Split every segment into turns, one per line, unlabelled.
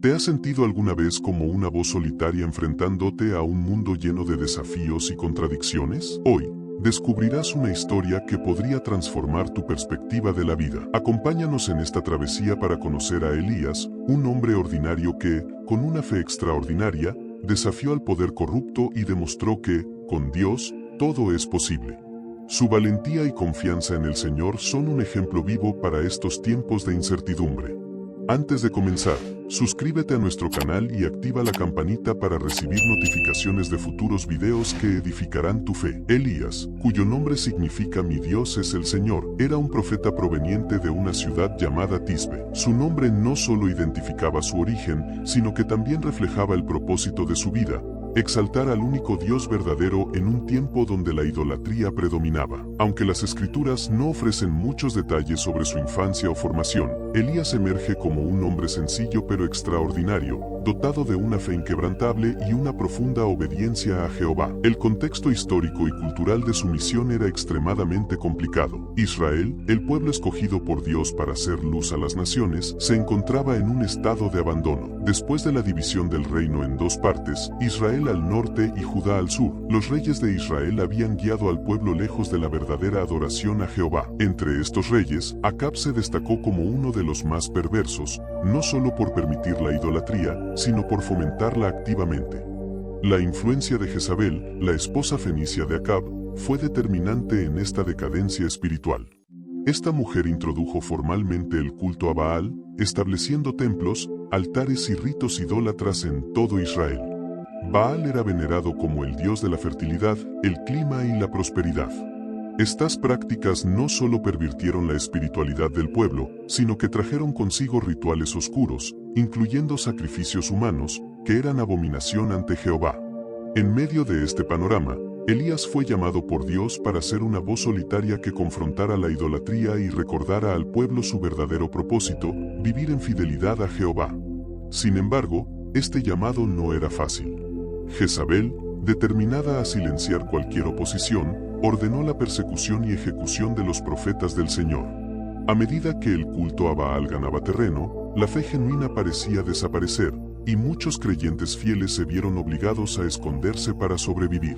¿Te has sentido alguna vez como una voz solitaria enfrentándote a un mundo lleno de desafíos y contradicciones? Hoy, descubrirás una historia que podría transformar tu perspectiva de la vida. Acompáñanos en esta travesía para conocer a Elías, un hombre ordinario que, con una fe extraordinaria, desafió al poder corrupto y demostró que, con Dios, todo es posible. Su valentía y confianza en el Señor son un ejemplo vivo para estos tiempos de incertidumbre. Antes de comenzar, suscríbete a nuestro canal y activa la campanita para recibir notificaciones de futuros videos que edificarán tu fe. Elías, cuyo nombre significa Mi Dios es el Señor, era un profeta proveniente de una ciudad llamada Tisbe. Su nombre no solo identificaba su origen, sino que también reflejaba el propósito de su vida: exaltar al único Dios verdadero en un tiempo donde la idolatría predominaba. Aunque las Escrituras no ofrecen muchos detalles sobre su infancia o formación, Elías emerge como un hombre sencillo pero extraordinario, dotado de una fe inquebrantable y una profunda obediencia a Jehová. El contexto histórico y cultural de su misión era extremadamente complicado. Israel, el pueblo escogido por Dios para hacer luz a las naciones, se encontraba en un estado de abandono. Después de la división del reino en dos partes, Israel al norte y Judá al sur, los reyes de Israel habían guiado al pueblo lejos de la verdadera adoración a Jehová. Entre estos reyes, Acab se destacó como uno de los más perversos, no solo por permitir la idolatría, sino por fomentarla activamente. La influencia de Jezabel, la esposa fenicia de Acab, fue determinante en esta decadencia espiritual. Esta mujer introdujo formalmente el culto a Baal, estableciendo templos, altares y ritos idólatras en todo Israel. Baal era venerado como el dios de la fertilidad, el clima y la prosperidad. Estas prácticas no solo pervirtieron la espiritualidad del pueblo, sino que trajeron consigo rituales oscuros, incluyendo sacrificios humanos, que eran abominación ante Jehová. En medio de este panorama, Elías fue llamado por Dios para ser una voz solitaria que confrontara la idolatría y recordara al pueblo su verdadero propósito: vivir en fidelidad a Jehová. Sin embargo, este llamado no era fácil. Jezabel, determinada a silenciar cualquier oposición, ordenó la persecución y ejecución de los profetas del Señor. A medida que el culto a Baal ganaba terreno, la fe genuina parecía desaparecer, y muchos creyentes fieles se vieron obligados a esconderse para sobrevivir.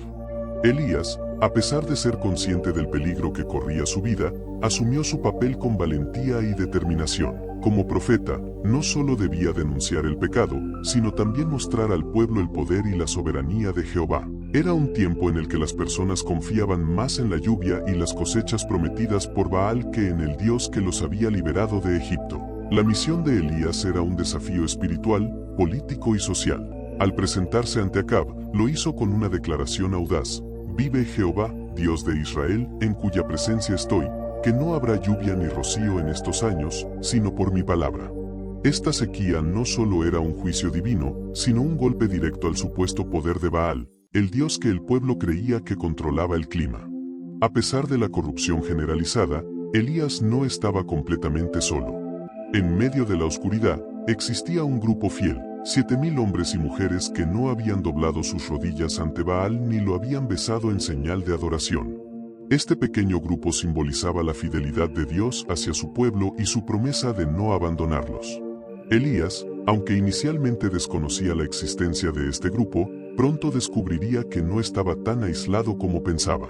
Elías, a pesar de ser consciente del peligro que corría su vida, asumió su papel con valentía y determinación. Como profeta, no solo debía denunciar el pecado, sino también mostrar al pueblo el poder y la soberanía de Jehová. Era un tiempo en el que las personas confiaban más en la lluvia y las cosechas prometidas por Baal que en el Dios que los había liberado de Egipto. La misión de Elías era un desafío espiritual, político y social. Al presentarse ante Acab, lo hizo con una declaración audaz: «Vive Jehová, Dios de Israel, en cuya presencia estoy, que no habrá lluvia ni rocío en estos años, sino por mi palabra». Esta sequía no solo era un juicio divino, sino un golpe directo al supuesto poder de Baal, el dios que el pueblo creía que controlaba el clima. A pesar de la corrupción generalizada, Elías no estaba completamente solo. En medio de la oscuridad, existía un grupo fiel, 7,000 hombres y mujeres que no habían doblado sus rodillas ante Baal ni lo habían besado en señal de adoración. Este pequeño grupo simbolizaba la fidelidad de Dios hacia su pueblo y su promesa de no abandonarlos. Elías, aunque inicialmente desconocía la existencia de este grupo, pronto descubriría que no estaba tan aislado como pensaba.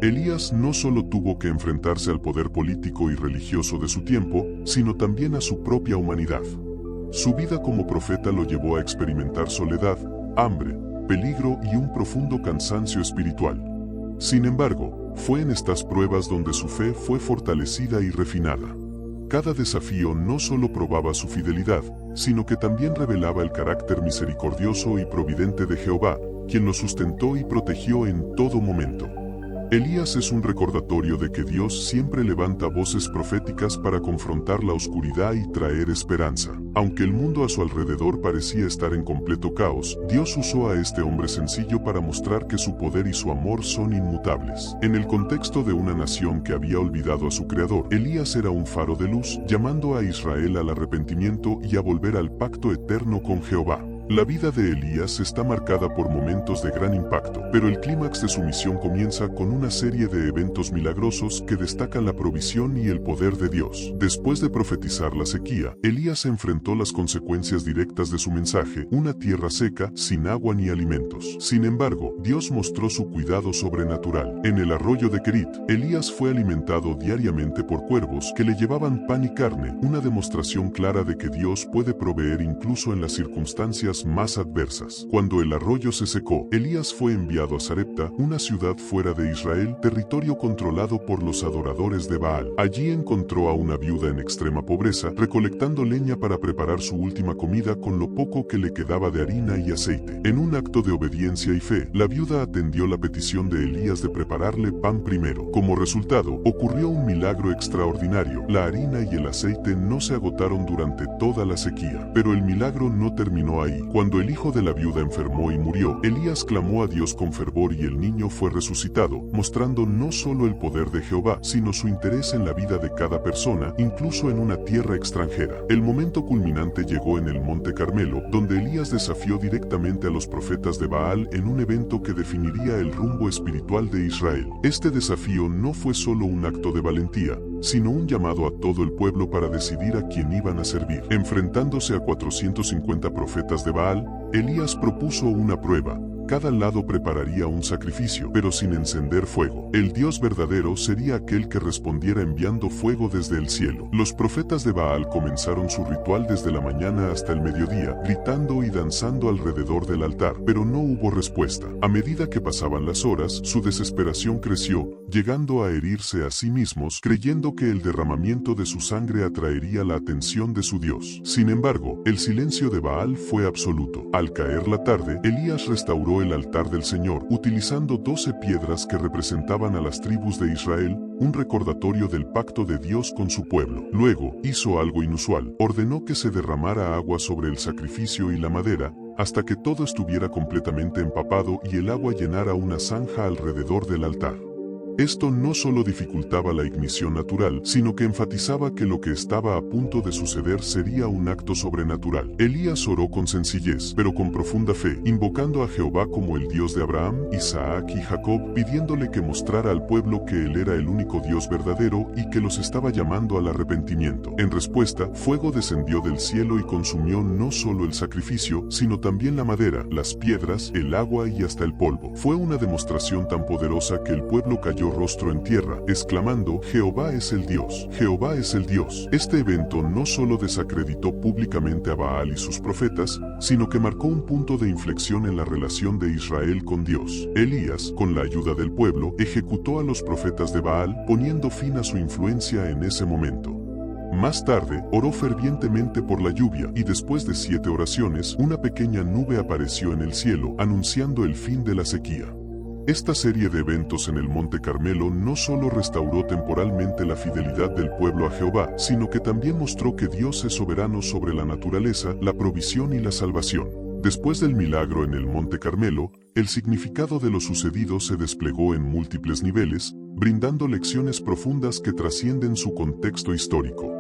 Elías no solo tuvo que enfrentarse al poder político y religioso de su tiempo, sino también a su propia humanidad. Su vida como profeta lo llevó a experimentar soledad, hambre, peligro y un profundo cansancio espiritual. Sin embargo, fue en estas pruebas donde su fe fue fortalecida y refinada. Cada desafío no solo probaba su fidelidad, sino que también revelaba el carácter misericordioso y providente de Jehová, quien lo sustentó y protegió en todo momento. Elías es un recordatorio de que Dios siempre levanta voces proféticas para confrontar la oscuridad y traer esperanza. Aunque el mundo a su alrededor parecía estar en completo caos, Dios usó a este hombre sencillo para mostrar que su poder y su amor son inmutables. En el contexto de una nación que había olvidado a su Creador, Elías era un faro de luz, llamando a Israel al arrepentimiento y a volver al pacto eterno con Jehová. La vida de Elías está marcada por momentos de gran impacto, pero el clímax de su misión comienza con una serie de eventos milagrosos que destacan la provisión y el poder de Dios. Después de profetizar la sequía, Elías enfrentó las consecuencias directas de su mensaje, una tierra seca, sin agua ni alimentos. Sin embargo, Dios mostró su cuidado sobrenatural. En el arroyo de Kerit, Elías fue alimentado diariamente por cuervos que le llevaban pan y carne, una demostración clara de que Dios puede proveer incluso en las circunstancias más adversas. Cuando el arroyo se secó, Elías fue enviado a Sarepta, una ciudad fuera de Israel, territorio controlado por los adoradores de Baal. Allí encontró a una viuda en extrema pobreza, recolectando leña para preparar su última comida con lo poco que le quedaba de harina y aceite. En un acto de obediencia y fe, la viuda atendió la petición de Elías de prepararle pan primero. Como resultado, ocurrió un milagro extraordinario. La harina y el aceite no se agotaron durante toda la sequía. Pero el milagro no terminó ahí. Cuando el hijo de la viuda enfermó y murió, Elías clamó a Dios con fervor y el niño fue resucitado, mostrando no solo el poder de Jehová, sino su interés en la vida de cada persona, incluso en una tierra extranjera. El momento culminante llegó en el Monte Carmelo, donde Elías desafió directamente a los profetas de Baal en un evento que definiría el rumbo espiritual de Israel. Este desafío no fue solo un acto de valentía, sino un llamado a todo el pueblo para decidir a quién iban a servir. Enfrentándose a 450 profetas de Baal, Elías propuso una prueba. Cada lado prepararía un sacrificio, pero sin encender fuego. El Dios verdadero sería aquel que respondiera enviando fuego desde el cielo. Los profetas de Baal comenzaron su ritual desde la mañana hasta el mediodía, gritando y danzando alrededor del altar, pero no hubo respuesta. A medida que pasaban las horas, su desesperación creció, llegando a herirse a sí mismos, creyendo que el derramamiento de su sangre atraería la atención de su Dios. Sin embargo, el silencio de Baal fue absoluto. Al caer la tarde, Elías restauró el altar del Señor, utilizando 12 piedras que representaban a las tribus de Israel, un recordatorio del pacto de Dios con su pueblo. Luego, hizo algo inusual, ordenó que se derramara agua sobre el sacrificio y la madera, hasta que todo estuviera completamente empapado y el agua llenara una zanja alrededor del altar. Esto no solo dificultaba la ignición natural, sino que enfatizaba que lo que estaba a punto de suceder sería un acto sobrenatural. Elías oró con sencillez, pero con profunda fe, invocando a Jehová como el Dios de Abraham, Isaac y Jacob, pidiéndole que mostrara al pueblo que él era el único Dios verdadero y que los estaba llamando al arrepentimiento. En respuesta, fuego descendió del cielo y consumió no solo el sacrificio, sino también la madera, las piedras, el agua y hasta el polvo. Fue una demostración tan poderosa que el pueblo cayó rostro en tierra, exclamando: Jehová es el Dios, Jehová es el Dios. Este evento no solo desacreditó públicamente a Baal y sus profetas, sino que marcó un punto de inflexión en la relación de Israel con Dios. Elías, con la ayuda del pueblo, ejecutó a los profetas de Baal, poniendo fin a su influencia en ese momento. Más tarde, oró fervientemente por la lluvia, y después de 7 oraciones, una pequeña nube apareció en el cielo, anunciando el fin de la sequía. Esta serie de eventos en el Monte Carmelo no solo restauró temporalmente la fidelidad del pueblo a Jehová, sino que también mostró que Dios es soberano sobre la naturaleza, la provisión y la salvación. Después del milagro en el Monte Carmelo, el significado de lo sucedido se desplegó en múltiples niveles, brindando lecciones profundas que trascienden su contexto histórico.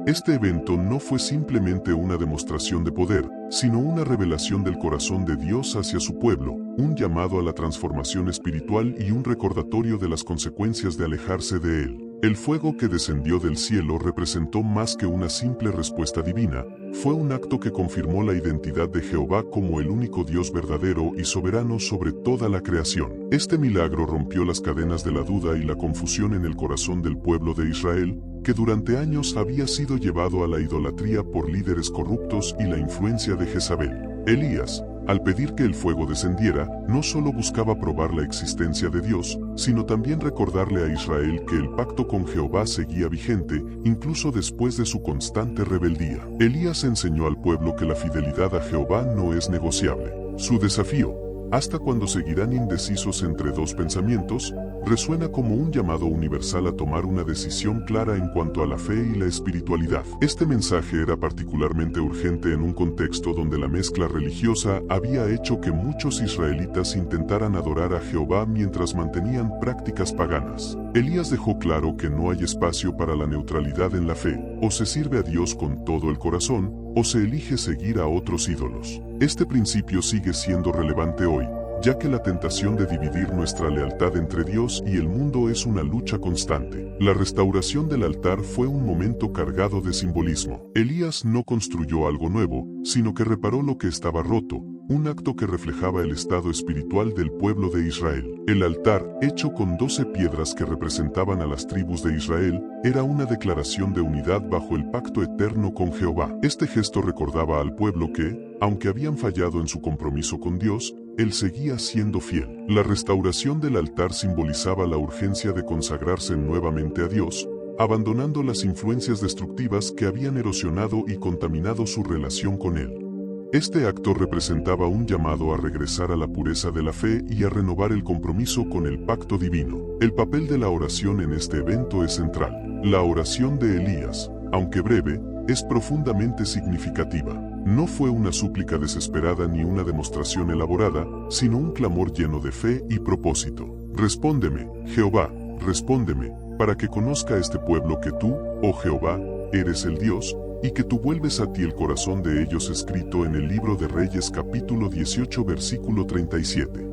Este evento no fue simplemente una demostración de poder, sino una revelación del corazón de Dios hacia su pueblo, un llamado a la transformación espiritual y un recordatorio de las consecuencias de alejarse de Él. El fuego que descendió del cielo representó más que una simple respuesta divina, fue un acto que confirmó la identidad de Jehová como el único Dios verdadero y soberano sobre toda la creación. Este milagro rompió las cadenas de la duda y la confusión en el corazón del pueblo de Israel, que durante años había sido llevado a la idolatría por líderes corruptos y la influencia de Jezabel. Elías, al pedir que el fuego descendiera, no solo buscaba probar la existencia de Dios, sino también recordarle a Israel que el pacto con Jehová seguía vigente, incluso después de su constante rebeldía. Elías enseñó al pueblo que la fidelidad a Jehová no es negociable. Su desafío, hasta cuando seguirán indecisos entre dos pensamientos, resuena como un llamado universal a tomar una decisión clara en cuanto a la fe y la espiritualidad. Este mensaje era particularmente urgente en un contexto donde la mezcla religiosa había hecho que muchos israelitas intentaran adorar a Jehová mientras mantenían prácticas paganas. Elías dejó claro que no hay espacio para la neutralidad en la fe, o se sirve a Dios con todo el corazón, o se elige seguir a otros ídolos. Este principio sigue siendo relevante hoy, ya que la tentación de dividir nuestra lealtad entre Dios y el mundo es una lucha constante. La restauración del altar fue un momento cargado de simbolismo. Elías no construyó algo nuevo, sino que reparó lo que estaba roto, un acto que reflejaba el estado espiritual del pueblo de Israel. El altar, hecho con 12 piedras que representaban a las tribus de Israel, era una declaración de unidad bajo el pacto eterno con Jehová. Este gesto recordaba al pueblo que, aunque habían fallado en su compromiso con Dios, Él seguía siendo fiel. La restauración del altar simbolizaba la urgencia de consagrarse nuevamente a Dios, abandonando las influencias destructivas que habían erosionado y contaminado su relación con Él. Este acto representaba un llamado a regresar a la pureza de la fe y a renovar el compromiso con el pacto divino. El papel de la oración en este evento es central. La oración de Elías, aunque breve, es profundamente significativa. No fue una súplica desesperada ni una demostración elaborada, sino un clamor lleno de fe y propósito. Respóndeme, Jehová, respóndeme, para que conozca este pueblo que tú, oh Jehová, eres el Dios, y que tú vuelves a ti el corazón de ellos, escrito en el libro de Reyes capítulo 18 versículo 37.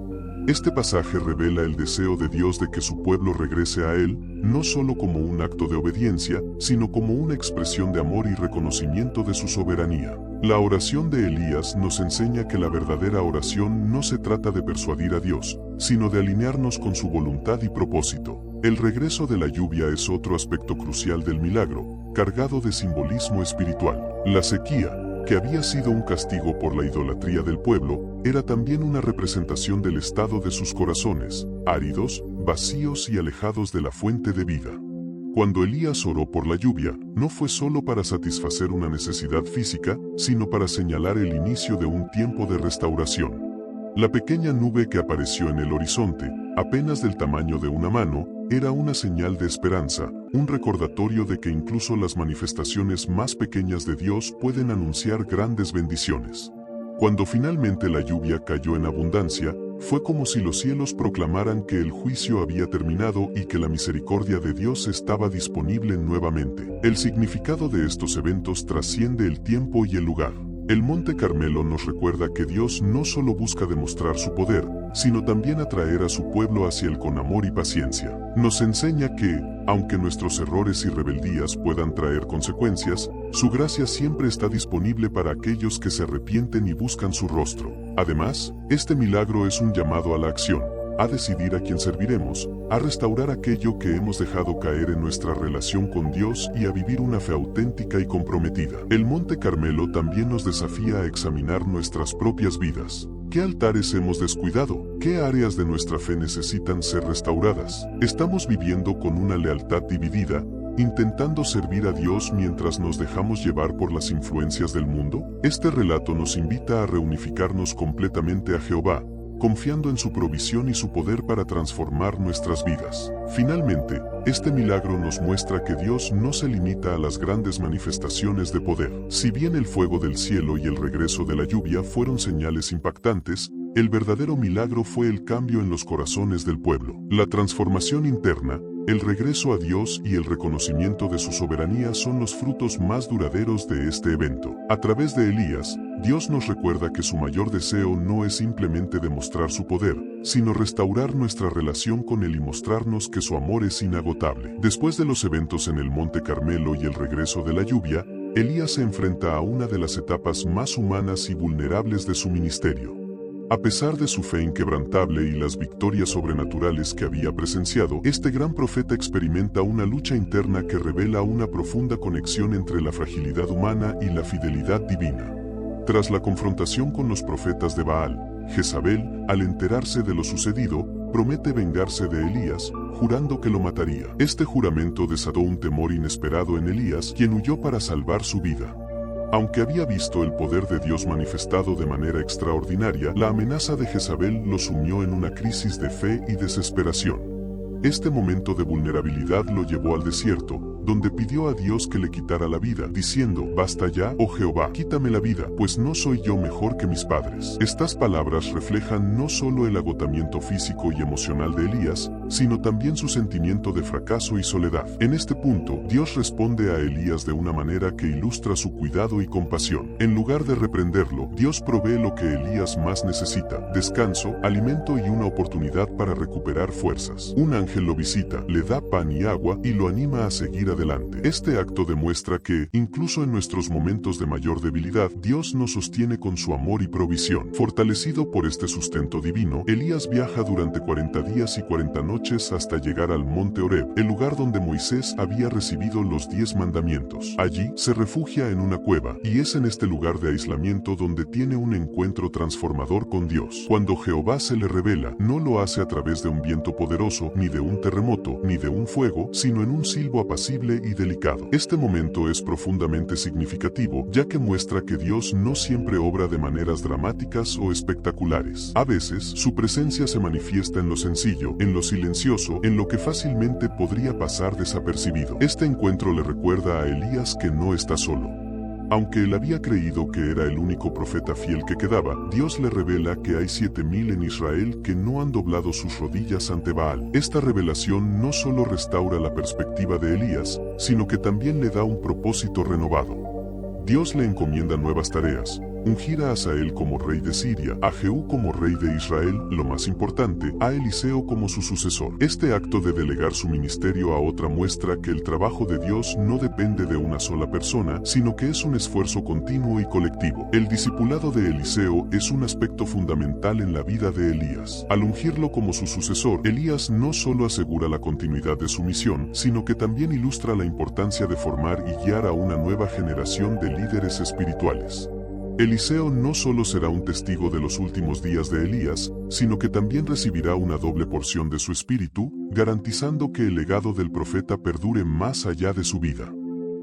Este pasaje revela el deseo de Dios de que su pueblo regrese a Él, no solo como un acto de obediencia, sino como una expresión de amor y reconocimiento de su soberanía. La oración de Elías nos enseña que la verdadera oración no se trata de persuadir a Dios, sino de alinearnos con su voluntad y propósito. El regreso de la lluvia es otro aspecto crucial del milagro, cargado de simbolismo espiritual. La sequía, que había sido un castigo por la idolatría del pueblo, era también una representación del estado de sus corazones, áridos, vacíos y alejados de la fuente de vida. Cuando Elías oró por la lluvia, no fue solo para satisfacer una necesidad física, sino para señalar el inicio de un tiempo de restauración. La pequeña nube que apareció en el horizonte, apenas del tamaño de una mano, era una señal de esperanza, un recordatorio de que incluso las manifestaciones más pequeñas de Dios pueden anunciar grandes bendiciones. Cuando finalmente la lluvia cayó en abundancia, fue como si los cielos proclamaran que el juicio había terminado y que la misericordia de Dios estaba disponible nuevamente. El significado de estos eventos trasciende el tiempo y el lugar. El Monte Carmelo nos recuerda que Dios no solo busca demostrar su poder, sino también atraer a su pueblo hacia Él con amor y paciencia. Nos enseña que, aunque nuestros errores y rebeldías puedan traer consecuencias, su gracia siempre está disponible para aquellos que se arrepienten y buscan su rostro. Además, este milagro es un llamado a la acción, a decidir a quién serviremos, a restaurar aquello que hemos dejado caer en nuestra relación con Dios y a vivir una fe auténtica y comprometida. El Monte Carmelo también nos desafía a examinar nuestras propias vidas. ¿Qué altares hemos descuidado? ¿Qué áreas de nuestra fe necesitan ser restauradas? ¿Estamos viviendo con una lealtad dividida, intentando servir a Dios mientras nos dejamos llevar por las influencias del mundo? Este relato nos invita a reunificarnos completamente a Jehová, confiando en su provisión y su poder para transformar nuestras vidas. Finalmente, este milagro nos muestra que Dios no se limita a las grandes manifestaciones de poder. Si bien el fuego del cielo y el regreso de la lluvia fueron señales impactantes, el verdadero milagro fue el cambio en los corazones del pueblo. La transformación interna, el regreso a Dios y el reconocimiento de su soberanía son los frutos más duraderos de este evento. A través de Elías, Dios nos recuerda que su mayor deseo no es simplemente demostrar su poder, sino restaurar nuestra relación con Él y mostrarnos que su amor es inagotable. Después de los eventos en el Monte Carmelo y el regreso de la lluvia, Elías se enfrenta a una de las etapas más humanas y vulnerables de su ministerio. A pesar de su fe inquebrantable y las victorias sobrenaturales que había presenciado, este gran profeta experimenta una lucha interna que revela una profunda conexión entre la fragilidad humana y la fidelidad divina. Tras la confrontación con los profetas de Baal, Jezabel, al enterarse de lo sucedido, promete vengarse de Elías, jurando que lo mataría. Este juramento desató un temor inesperado en Elías, quien huyó para salvar su vida. Aunque había visto el poder de Dios manifestado de manera extraordinaria, la amenaza de Jezabel lo sumió en una crisis de fe y desesperación. Este momento de vulnerabilidad lo llevó al desierto, donde pidió a Dios que le quitara la vida, diciendo: «Basta ya, oh Jehová, quítame la vida, pues no soy yo mejor que mis padres». Estas palabras reflejan no solo el agotamiento físico y emocional de Elías, sino también su sentimiento de fracaso y soledad. En este punto, Dios responde a Elías de una manera que ilustra su cuidado y compasión. En lugar de reprenderlo, Dios provee lo que Elías más necesita: descanso, alimento y una oportunidad para recuperar fuerzas. Un ángel lo visita, le da pan y agua y lo anima a seguir adelante. Este acto demuestra que, incluso en nuestros momentos de mayor debilidad, Dios nos sostiene con su amor y provisión. Fortalecido por este sustento divino, Elías viaja durante 40 días y 40 noches hasta llegar al monte Horeb, el lugar donde Moisés había recibido los 10 mandamientos. Allí, se refugia en una cueva, y es en este lugar de aislamiento donde tiene un encuentro transformador con Dios. Cuando Jehová se le revela, no lo hace a través de un viento poderoso, ni de un terremoto, ni de un fuego, sino en un silbo apacible y delicado. Este momento es profundamente significativo, ya que muestra que Dios no siempre obra de maneras dramáticas o espectaculares. A veces, su presencia se manifiesta en lo sencillo, en lo silencioso, en lo que fácilmente podría pasar desapercibido. Este encuentro le recuerda a Elías que no está solo. Aunque él había creído que era el único profeta fiel que quedaba, Dios le revela que hay 7000 en Israel que no han doblado sus rodillas ante Baal. Esta revelación no solo restaura la perspectiva de Elías, sino que también le da un propósito renovado. Dios le encomienda nuevas tareas: ungir a Hazael como rey de Siria, a Jehú como rey de Israel, lo más importante, a Eliseo como su sucesor. Este acto de delegar su ministerio a otra muestra que el trabajo de Dios no depende de una sola persona, sino que es un esfuerzo continuo y colectivo. El discipulado de Eliseo es un aspecto fundamental en la vida de Elías. Al ungirlo como su sucesor, Elías no solo asegura la continuidad de su misión, sino que también ilustra la importancia de formar y guiar a una nueva generación de líderes espirituales. Eliseo no solo será un testigo de los últimos días de Elías, sino que también recibirá una doble porción de su espíritu, garantizando que el legado del profeta perdure más allá de su vida.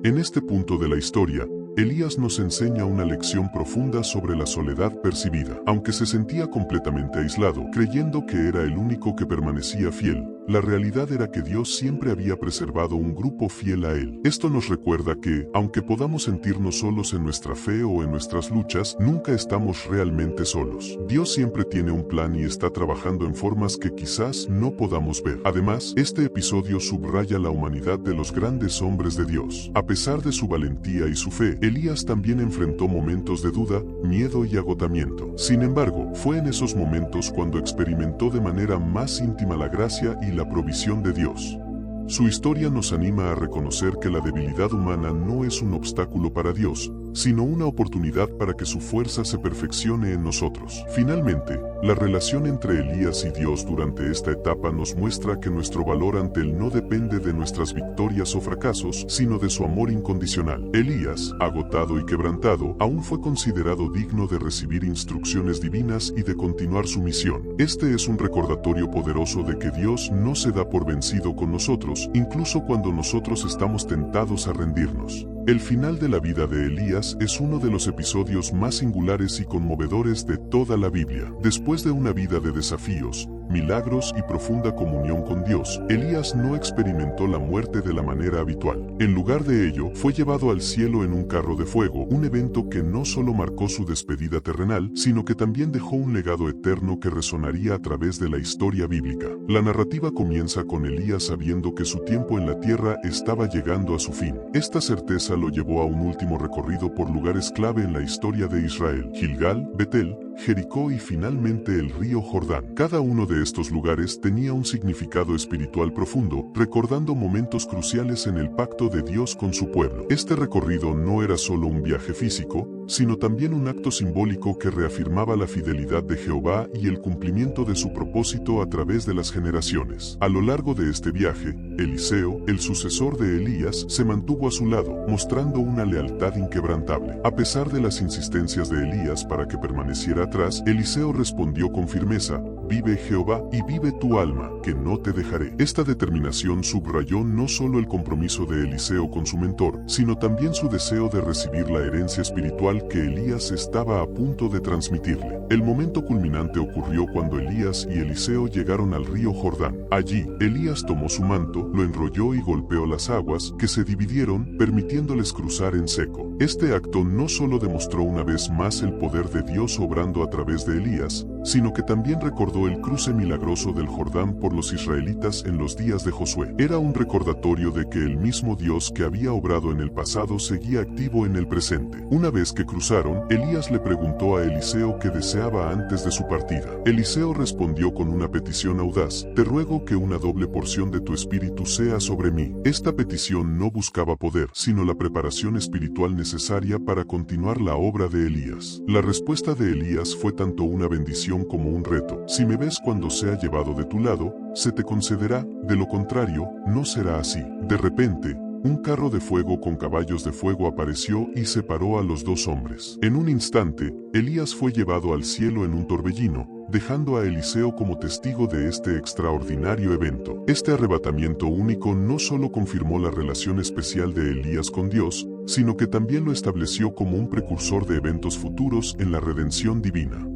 En este punto de la historia, Elías nos enseña una lección profunda sobre la soledad percibida. Aunque se sentía completamente aislado, creyendo que era el único que permanecía fiel, la realidad era que Dios siempre había preservado un grupo fiel a Él. Esto nos recuerda que, aunque podamos sentirnos solos en nuestra fe o en nuestras luchas, nunca estamos realmente solos. Dios siempre tiene un plan y está trabajando en formas que quizás no podamos ver. Además, este episodio subraya la humanidad de los grandes hombres de Dios. A pesar de su valentía y su fe, Elías también enfrentó momentos de duda, miedo y agotamiento. Sin embargo, fue en esos momentos cuando experimentó de manera más íntima la gracia y la provisión de Dios. Su historia nos anima a reconocer que la debilidad humana no es un obstáculo para Dios, sino una oportunidad para que su fuerza se perfeccione en nosotros. Finalmente, la relación entre Elías y Dios durante esta etapa nos muestra que nuestro valor ante Él no depende de nuestras victorias o fracasos, sino de su amor incondicional. Elías, agotado y quebrantado, aún fue considerado digno de recibir instrucciones divinas y de continuar su misión. Este es un recordatorio poderoso de que Dios no se da por vencido con nosotros, incluso cuando nosotros estamos tentados a rendirnos. El final de la vida de Elías es uno de los episodios más singulares y conmovedores de toda la Biblia. Después de una vida de desafíos, milagros y profunda comunión con Dios, Elías no experimentó la muerte de la manera habitual. En lugar de ello, fue llevado al cielo en un carro de fuego, un evento que no solo marcó su despedida terrenal, sino que también dejó un legado eterno que resonaría a través de la historia bíblica. La narrativa comienza con Elías sabiendo que su tiempo en la tierra estaba llegando a su fin. Esta certeza lo llevó a un último recorrido por lugares clave en la historia de Israel: Gilgal, Betel, Jericó y finalmente el río Jordán. Cada uno de estos lugares tenía un significado espiritual profundo, recordando momentos cruciales en el pacto de Dios con su pueblo. Este recorrido no era solo un viaje físico, sino también un acto simbólico que reafirmaba la fidelidad de Jehová y el cumplimiento de su propósito a través de las generaciones. A lo largo de este viaje, Eliseo, el sucesor de Elías, se mantuvo a su lado, mostrando una lealtad inquebrantable. A pesar de las insistencias de Elías para que permaneciera atrás, Eliseo respondió con firmeza: vive Jehová y vive tu alma, que no te dejaré. Esta determinación subrayó no solo el compromiso de Eliseo con su mentor, sino también su deseo de recibir la herencia espiritual que Elías estaba a punto de transmitirle. El momento culminante ocurrió cuando Elías y Eliseo llegaron al río Jordán. Allí, Elías tomó su manto, lo enrolló y golpeó las aguas, que se dividieron, permitiéndoles cruzar en seco. Este acto no solo demostró una vez más el poder de Dios obrando a través de Elías, sino que también recordó el cruce milagroso del Jordán por los israelitas en los días de Josué. Era un recordatorio de que el mismo Dios que había obrado en el pasado seguía activo en el presente. Una vez que cruzaron, Elías le preguntó a Eliseo qué deseaba antes de su partida. Eliseo respondió con una petición audaz: te ruego que una doble porción de tu espíritu sea sobre mí. Esta petición no buscaba poder, sino la preparación espiritual necesaria para continuar la obra de Elías. La respuesta de Elías fue tanto una bendición como un reto. Si me ves cuando sea llevado de tu lado, se te concederá, de lo contrario, no será así. De repente, un carro de fuego con caballos de fuego apareció y separó a los dos hombres. En un instante, Elías fue llevado al cielo en un torbellino, dejando a Eliseo como testigo de este extraordinario evento. Este arrebatamiento único no solo confirmó la relación especial de Elías con Dios, sino que también lo estableció como un precursor de eventos futuros en la redención divina.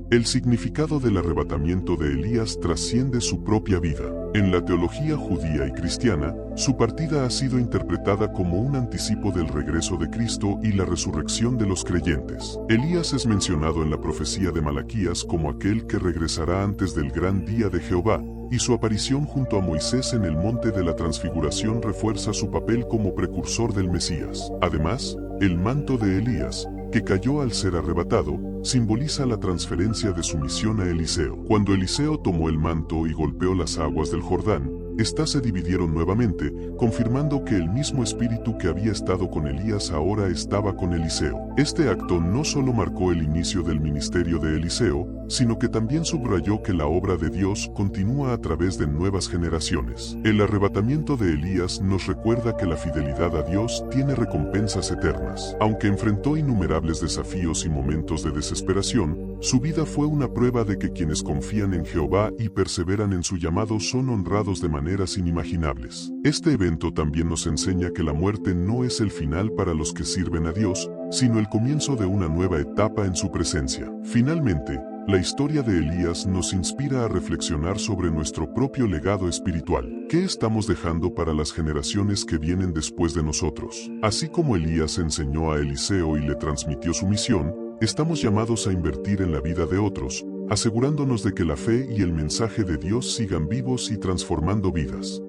El significado del arrebatamiento de Elías trasciende su propia vida. En la teología judía y cristiana, su partida ha sido interpretada como un anticipo del regreso de Cristo y la resurrección de los creyentes. Elías es mencionado en la profecía de Malaquías como aquel que regresará antes del gran día de Jehová, y su aparición junto a Moisés en el monte de la transfiguración refuerza su papel como precursor del Mesías. Además, el manto de Elías, que cayó al ser arrebatado, simboliza la transferencia de su misión a Eliseo. Cuando Eliseo tomó el manto y golpeó las aguas del Jordán, éstas se dividieron nuevamente, confirmando que el mismo espíritu que había estado con Elías ahora estaba con Eliseo. Este acto no solo marcó el inicio del ministerio de Eliseo, sino que también subrayó que la obra de Dios continúa a través de nuevas generaciones. El arrebatamiento de Elías nos recuerda que la fidelidad a Dios tiene recompensas eternas. Aunque enfrentó innumerables desafíos y momentos de desesperación, su vida fue una prueba de que quienes confían en Jehová y perseveran en su llamado son honrados de maneras inimaginables. Este evento también nos enseña que la muerte no es el final para los que sirven a Dios, sino el comienzo de una nueva etapa en su presencia. Finalmente, la historia de Elías nos inspira a reflexionar sobre nuestro propio legado espiritual. ¿Qué estamos dejando para las generaciones que vienen después de nosotros? Así como Elías enseñó a Eliseo y le transmitió su misión, estamos llamados a invertir en la vida de otros, asegurándonos de que la fe y el mensaje de Dios sigan vivos y transformando vidas.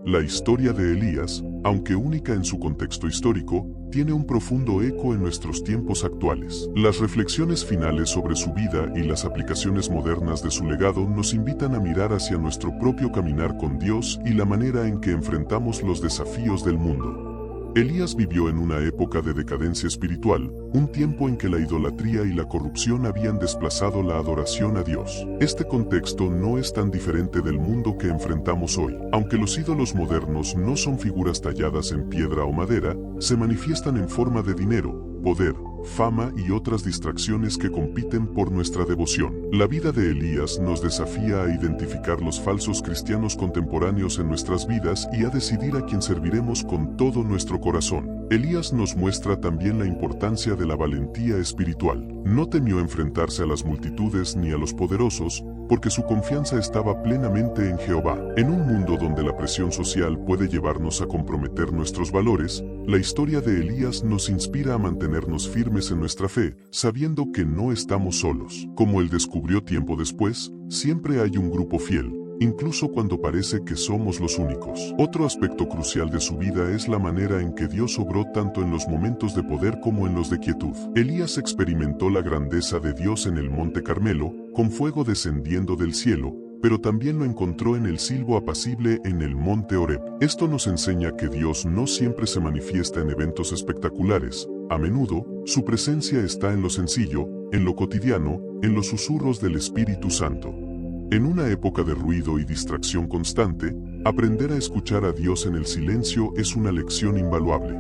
La historia de Elías, aunque única en su contexto histórico, tiene un profundo eco en nuestros tiempos actuales. Las reflexiones finales sobre su vida y las aplicaciones modernas de su legado nos invitan a mirar hacia nuestro propio caminar con Dios y la manera en que enfrentamos los desafíos del mundo. Elías vivió en una época de decadencia espiritual, un tiempo en que la idolatría y la corrupción habían desplazado la adoración a Dios. Este contexto no es tan diferente del mundo que enfrentamos hoy. Aunque los ídolos modernos no son figuras talladas en piedra o madera, se manifiestan en forma de dinero, poder, fama y otras distracciones que compiten por nuestra devoción. La vida de Elías nos desafía a identificar los falsos cristianos contemporáneos en nuestras vidas y a decidir a quién serviremos con todo nuestro corazón. Elías nos muestra también la importancia de la valentía espiritual. No temió enfrentarse a las multitudes ni a los poderosos, porque su confianza estaba plenamente en Jehová. En un mundo donde la presión social puede llevarnos a comprometer nuestros valores, la historia de Elías nos inspira a mantenernos firmes en nuestra fe, sabiendo que no estamos solos. Como él descubrió tiempo después, siempre hay un grupo fiel, incluso cuando parece que somos los únicos. Otro aspecto crucial de su vida es la manera en que Dios obró tanto en los momentos de poder como en los de quietud. Elías experimentó la grandeza de Dios en el Monte Carmelo, con fuego descendiendo del cielo, pero también lo encontró en el silbo apacible en el Monte Horeb. Esto nos enseña que Dios no siempre se manifiesta en eventos espectaculares. A menudo, su presencia está en lo sencillo, en lo cotidiano, en los susurros del Espíritu Santo. En una época de ruido y distracción constante, aprender a escuchar a Dios en el silencio es una lección invaluable.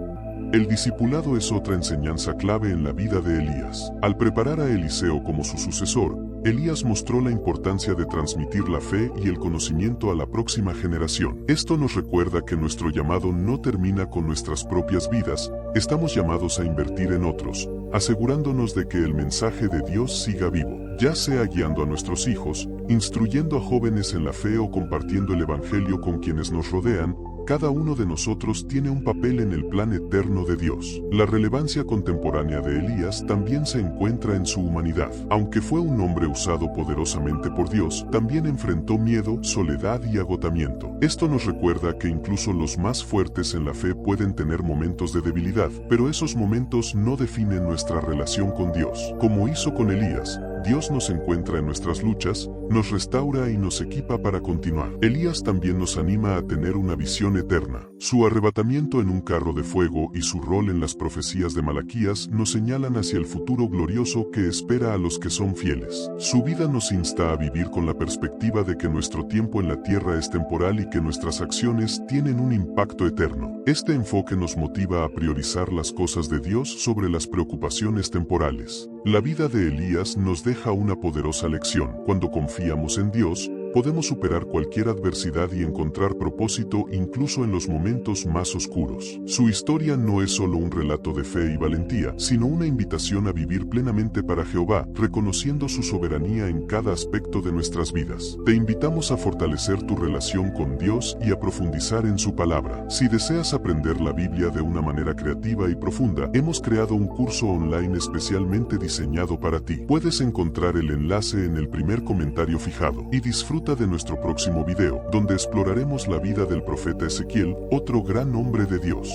El discipulado es otra enseñanza clave en la vida de Elías. Al preparar a Eliseo como su sucesor, Elías mostró la importancia de transmitir la fe y el conocimiento a la próxima generación. Esto nos recuerda que nuestro llamado no termina con nuestras propias vidas, estamos llamados a invertir en otros, asegurándonos de que el mensaje de Dios siga vivo, ya sea guiando a nuestros hijos, instruyendo a jóvenes en la fe o compartiendo el Evangelio con quienes nos rodean. Cada uno de nosotros tiene un papel en el plan eterno de Dios. La relevancia contemporánea de Elías también se encuentra en su humanidad. Aunque fue un hombre usado poderosamente por Dios, también enfrentó miedo, soledad y agotamiento. Esto nos recuerda que incluso los más fuertes en la fe pueden tener momentos de debilidad, pero esos momentos no definen nuestra relación con Dios. Como hizo con Elías, Dios nos encuentra en nuestras luchas, nos restaura y nos equipa para continuar. Elías también nos anima a tener una visión eterna. Su arrebatamiento en un carro de fuego y su rol en las profecías de Malaquías nos señalan hacia el futuro glorioso que espera a los que son fieles. Su vida nos insta a vivir con la perspectiva de que nuestro tiempo en la tierra es temporal y que nuestras acciones tienen un impacto eterno. Este enfoque nos motiva a priorizar las cosas de Dios sobre las preocupaciones temporales. La vida de Elías nos deja una poderosa lección. Cuando confiamos en Dios, podemos superar cualquier adversidad y encontrar propósito incluso en los momentos más oscuros. Su historia no es solo un relato de fe y valentía, sino una invitación a vivir plenamente para Jehová, reconociendo su soberanía en cada aspecto de nuestras vidas. Te invitamos a fortalecer tu relación con Dios y a profundizar en su palabra. Si deseas aprender la Biblia de una manera creativa y profunda, hemos creado un curso online especialmente diseñado para ti. Puedes encontrar el enlace en el primer comentario fijado y disfruta de nuestro próximo video, donde exploraremos la vida del profeta Ezequiel, otro gran hombre de Dios.